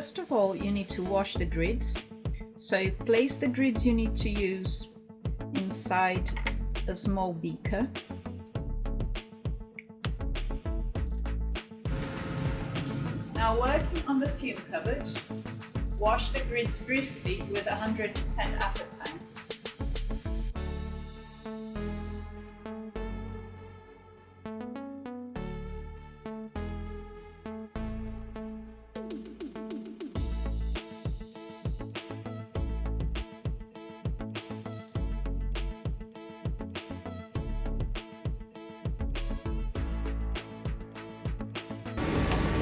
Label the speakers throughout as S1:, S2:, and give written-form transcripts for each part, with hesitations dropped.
S1: First of all, you need to wash the grids. So place the grids you need to use inside a small beaker. Now, working on the fume cupboard, wash the grids briefly with 100% acetone.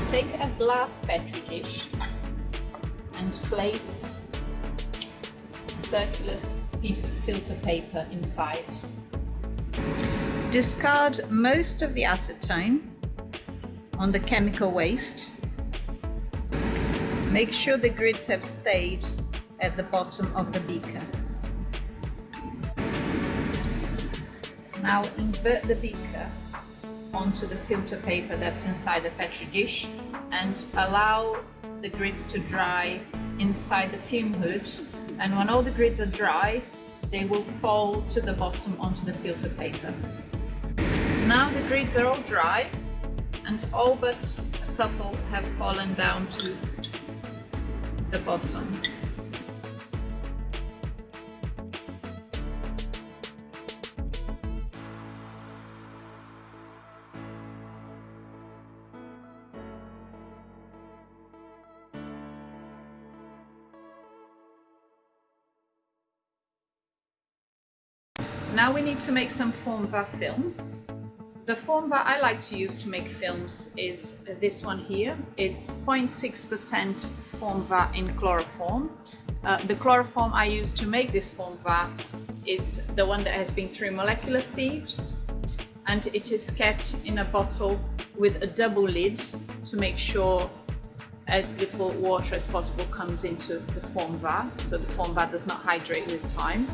S1: Take a glass petri dish and place a circular piece of filter paper inside. Discard most of the acetone on the chemical waste. Make sure the grids have stayed at the bottom of the beaker. Now invert the beaker onto the filter paper that's inside the petri dish and allow the grids to dry inside the fume hood, and when all the grids are dry they will fall to the bottom onto the filter paper. Now the grids are all dry and all but a couple have fallen down to the bottom. Now we need to make some Formvar films. The Formvar I like to use to make films is this one here. It's 0.6% Formvar in chloroform. The chloroform I use to make this Formvar is the one that has been through molecular sieves, and it is kept in a bottle with a double lid to make sure as little water as possible comes into the Formvar, so the Formvar does not hydrate with time.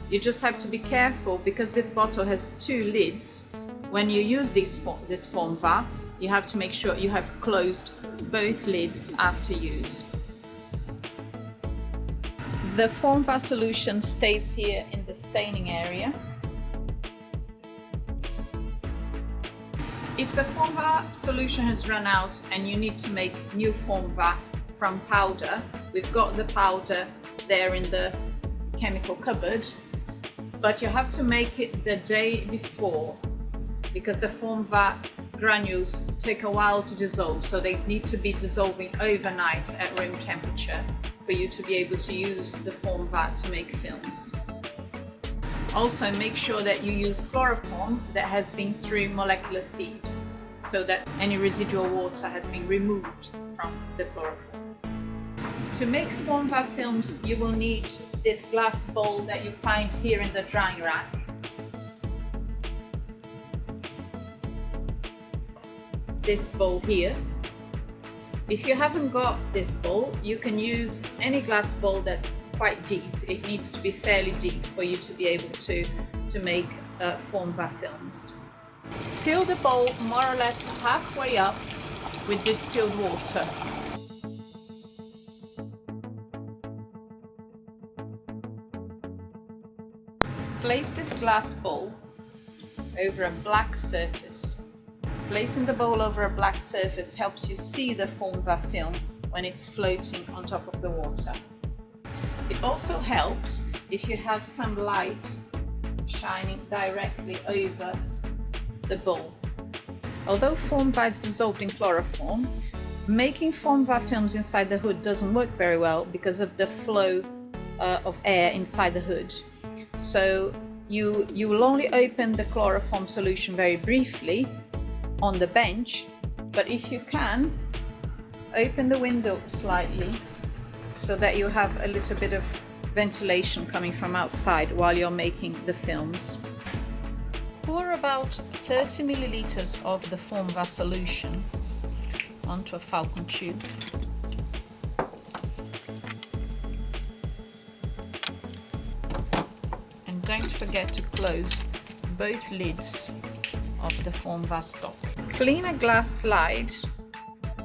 S1: You just have to be careful because this bottle has two lids. When you use this Formvar, you have to make sure you have closed both lids after use. The Formvar solution stays here in the staining area. If the Formvar solution has run out and you need to make new Formvar from powder, we've got the powder there in the chemical cupboard, but you have to make it the day before because the Formvar granules take a while to dissolve, so they need to be dissolving overnight at room temperature for you to be able to use the Formvar to make films. Also, make sure that you use chloroform that has been through molecular sieves so that any residual water has been removed from the chloroform. To make Formvar films, you will need this glass bowl that you find here in the drying rack. This bowl here. If you haven't got this bowl, you can use any glass bowl that's quite deep. It needs to be fairly deep for you to be able to make Formvar films. Fill the bowl more or less halfway up with distilled water. Place this glass bowl over a black surface. Placing the bowl over a black surface helps you see the Formvar film when it's floating on top of the water. It also helps if you have some light shining directly over the bowl. Although Formvar is dissolved in chloroform, making Formvar films inside the hood doesn't work very well because of the flow of air inside the hood. So you will only open the chloroform solution very briefly on the bench, but if you can, open the window slightly so that you have a little bit of ventilation coming from outside while you're making the films. Pour about 30 milliliters of the Formvar solution onto a falcon tube. And don't forget to close both lids of the Formvar stock. Clean a glass slide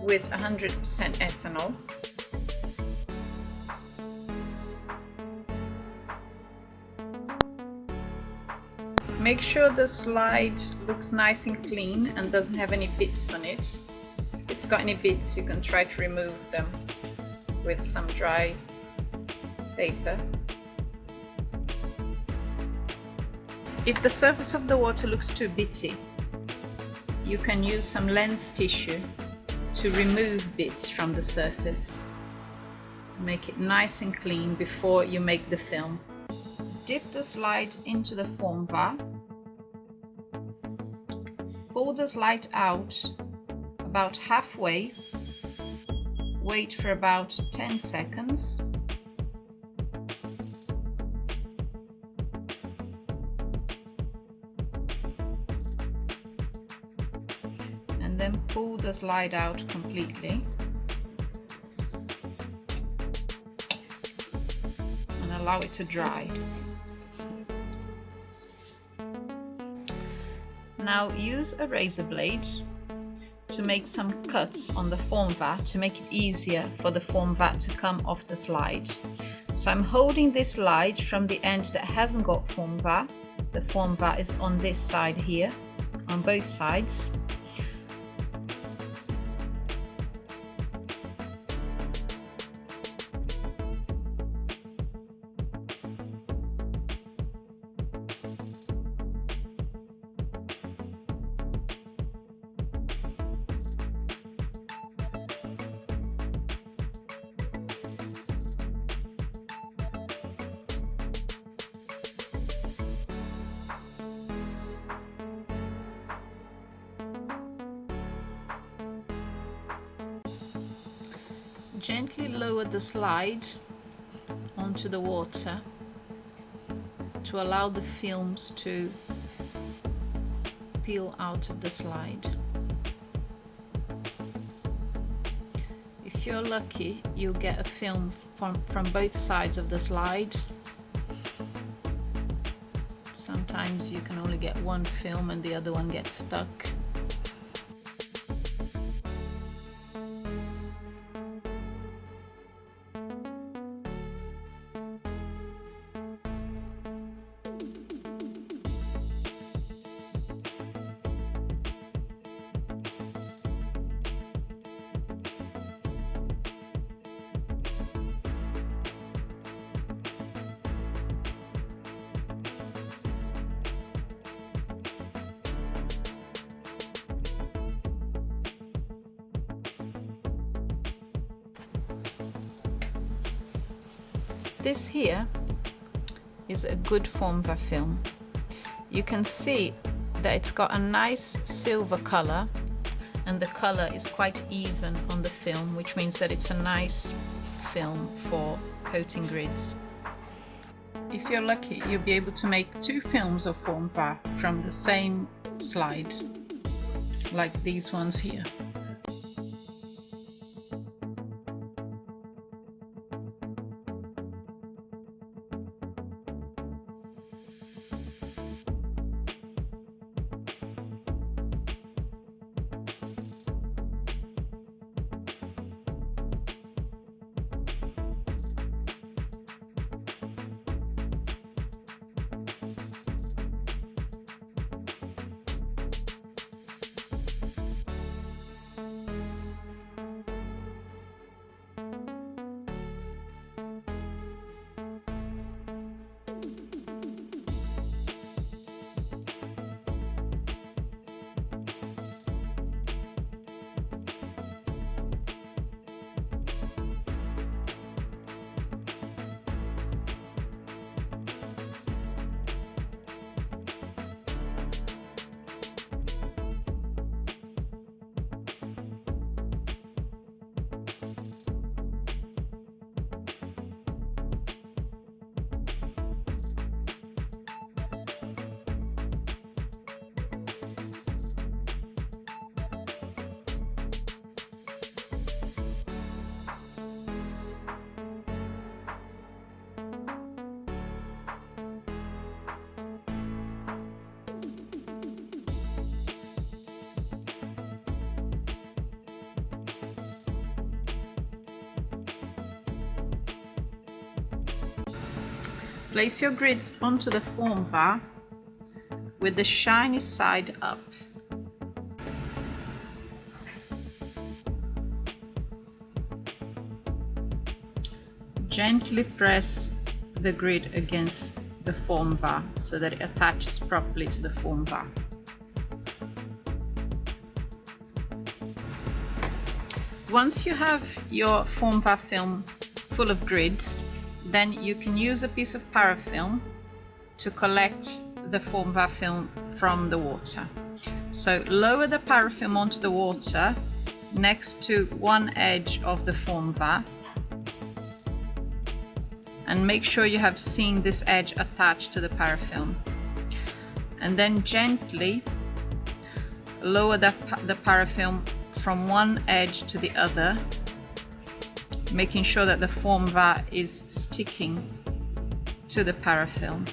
S1: with 100% ethanol Make sure the slide looks nice and clean and doesn't have any bits on it. If it's got any bits, you can try to remove them with some dry paper. If the surface of the water looks too bitty, you can use some lens tissue to remove bits from the surface. Make it nice and clean before you make the film. Dip the slide into the Formvar. Pull the slide out about halfway. Wait for about 10 seconds. And then pull the slide out completely. And allow it to dry. Now use a razor blade to make some cuts on the Formvar to make it easier for the Formvar to come off the slide. So I'm holding this slide from the end that hasn't got Formvar. The Formvar is on this side here, on both sides. Gently lower the slide onto the water to allow the films to peel out of the slide. If you're lucky, you'll get a film from both sides of the slide. Sometimes you can only get one film and the other one gets stuck. This here is a good Formvar film. You can see that it's got a nice silver color and the color is quite even on the film, which means that it's a nice film for coating grids. If you're lucky, you'll be able to make 2 films of Formvar from the same slide, like these ones here. Place your grids onto the Formvar with the shiny side up. Gently press the grid against the Formvar so that it attaches properly to the Formvar. Once you have your Formvar film full of grids, then you can use a piece of parafilm to collect the Formvar film from the water. So lower the parafilm onto the water next to one edge of the Formvar, and make sure you have seen this edge attached to the parafilm. And then gently lower the parafilm from one edge to the other, making sure that the Formvar is sticking to the parafilm.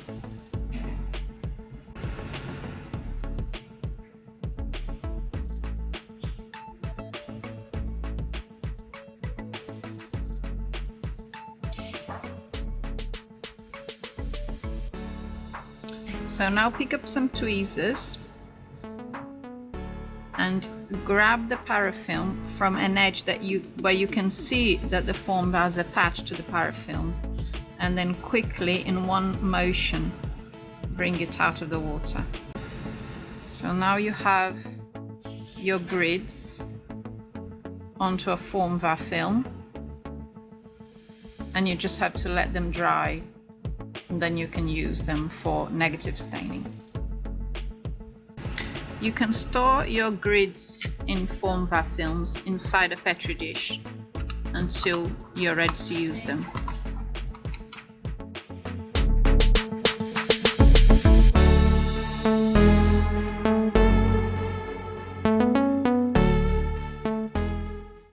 S1: So now pick up some tweezers and grab the parafilm from an edge where you can see that the Formvar is attached to the parafilm, and then quickly in one motion bring it out of the water. So now you have your grids onto a Formvar film, and you just have to let them dry, and then you can use them for negative staining. You can store your grids in Formvar films inside a Petri dish until you're ready to use them.